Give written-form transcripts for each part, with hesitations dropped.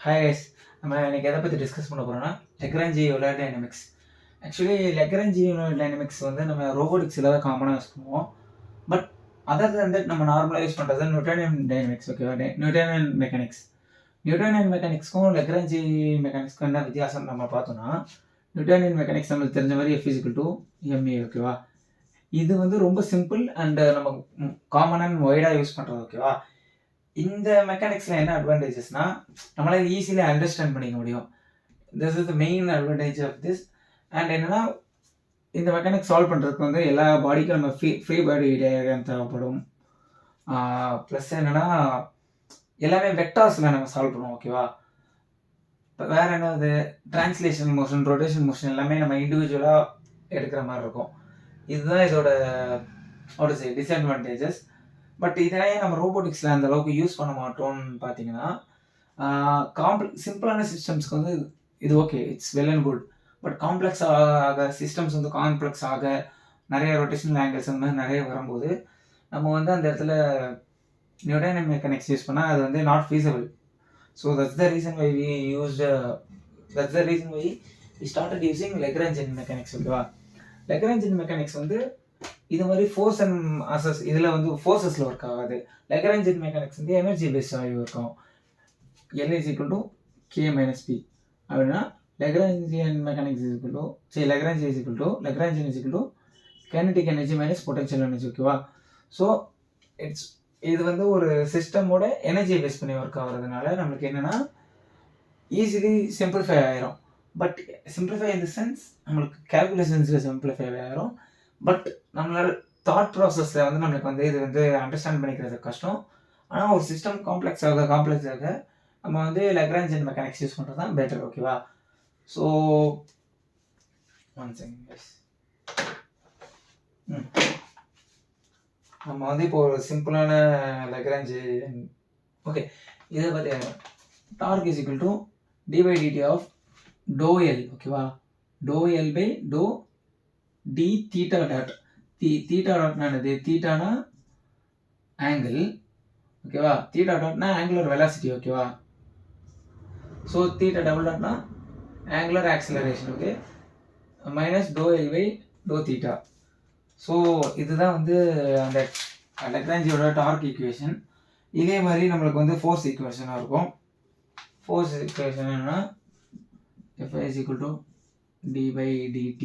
Hi guys. நம்ம இன்னைக்கு எதை பற்றி டிஸ்கஸ் பண்ண போகிறோம்னா Lagrange Euler dynamics. Actually Lagrange Euler dynamics வந்து நம்ம ரோபோட்டிக்ஸில் தான் காமனாக யூஸ் பண்ணுவோம். பட் அதர் தன் தட் நம்ம நார்மலாக யூஸ் பண்ணுறது நியூட்டனியன் டைனமிக்ஸ். ஓகேவா? Newtonian mechanics. நியூட்டனியன் மெக்கானிக்ஸ்க்கும் லெக்ரான்ஜி மெக்கானிக்ஸ்க்கும் என்ன வித்தியாசம் நம்ம பார்த்தோம்னா, நியூட்டனியன் மெக்கானிக்ஸ் நம்மளுக்கு தெரிஞ்ச மாதிரி F=ma. ஓகேவா? இது வந்து ரொம்ப சிம்பிள் அண்ட் நம்ம காமன் அண்ட் ஒய்டாக யூஸ் பண்ணுறது. ஓகேவா? இந்த மெக்கானிக்ஸில் என்ன அட்வான்டேஜஸ்னா, நம்மளால ஈஸியாக அண்டர்ஸ்டாண்ட் பண்ணிக்க முடியும். This is the main advantage of this. And என்னன்னா, இந்த மெக்கானிக்ஸ் சால்வ் பண்ணுறதுக்கு வந்து எல்லா பாடிக்கும் நம்ம ஃப்ரீ பாடி டயக்ராம் தேவைப்படும். ப்ளஸ் என்னன்னா, எல்லாமே வெக்டார்ஸில் நம்ம சால்வ் பண்ணுவோம். ஓகேவா? இப்போ வேறு என்னது, டிரான்ஸ்லேஷன் மோஷன், ரொட்டேஷன் மோஷன் எல்லாமே நம்ம இண்டிவிஜுவலாக எடுக்கிற மாதிரி இருக்கும். இதுதான் இதோட டிஸ்அட்வான்டேஜஸ். பட் இதனையே நம்ம ரோபோட்டிக்ஸில் அந்த அளவுக்கு யூஸ் பண்ண மாட்டோம்னு பார்த்தீங்கன்னா, சிம்பிளான சிஸ்டம்ஸ்க்கு வந்து இது okay, it's well and good. But complex ஆக சிஸ்டம்ஸ் வந்து காம்ப்ளெக்ஸ் ஆக நிறைய ரொட்டேஷனல் ஆங்கிள்ஸ் அந்த மாதிரி நிறைய வரும்போது நம்ம வந்து அந்த இடத்துல நியூட்டனியன் மெக்கானிக்ஸ் யூஸ் பண்ணால் அது வந்து not feasible. So that's the reason why we started using Lagrangian mechanics. ஓகேவா? லெக்ரான்ஜியன் மெக்கானிக்ஸ் வந்து இது மாதிரி ஃபோர்ஸ் அண்ட் மாசஸ் இதில் வந்து ஃபோர்ஸஸில் ஒர்க் ஆகாது. லெக்ரான்ஜியன் மெக்கானிக்ஸ் வந்து எனர்ஜி பேஸ்டாக இருக்கும். L=K-P அப்படின்னா Lagrangian mechanics Lagrangian kinetic energy minus potential energy. ஓகேவா? ஸோ இது வந்து ஒரு சிஸ்டமோட எனர்ஜியை பேஸ் பண்ணி ஒர்க் ஆகிறதுனால நம்மளுக்கு என்னென்னா ஈஸிலி சிம்பிளிஃபை ஆகிரும். But simplify in the sense நம்மளுக்கு கேல்குலேஷன்ஸில் சிம்பிளிஃபை ஆகிரும். பட் நம்மளோட தாட் ப்ராசஸில் வந்து நம்மளுக்கு வந்து இது வந்து அண்டர்ஸ்டாண்ட் பண்ணிக்கிறது கஷ்டம். ஆனால் ஒரு சிஸ்டம் காம்ப்ளெக்ஸ் ஆக நம்ம வந்து லெக்ரான்ஜியன் மெக்கானிக்ஸ் யூஸ் பண்ணுறது தான் பெட்டர். ஓகேவா? ஸோ நம்ம வந்து இப்போ ஒரு சிம்பிளான லெக்ரான்ஜியன் ஓகே இதை பற்றி டார்க் d/dt ஆஃப் ∂L. ஓகேவா? ∂L/d theta dot. theta dotனா என்னது? தீட்டானா ஆங்கிள். ஓகேவா? தீட்டா டாட்னா ஆங்குலர் வெலாசிட்டி. ஓகேவா? ஸோ தீட்டா டபுள் டாட்னா angular acceleration. Okay, minus ∂L/θ. So இதுதான் வந்து அந்த லெக்ரான்ஜியோட டார்க் ஈக்குவேஷன். இதே மாதிரி நம்மளுக்கு வந்து ஃபோர்ஸ் ஈக்குவேஷனாக இருக்கும். ஃபோர்ஸ் ஈக்குவேஷன் என்னன்னா F=d/dt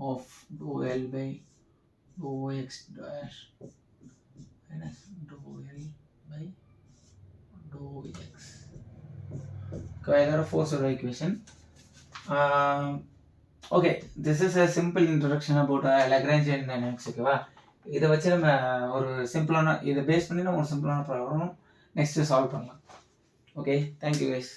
of ∂L/x dash minus ∂L/x. இதோட ஃபோர்ஸோட equation. Okay, this is a simple introduction about Lagrangian dynamics. ஓகேவா? இதை வச்சு நம்ம ஒரு சிம்பிளான இதை பேஸ் பண்ணி நம்ம ஒரு சிம்பிளான ப்ராப்ளம் நெக்ஸ்ட்டு சால்வ் பண்ணலாம். Okay, thank you guys.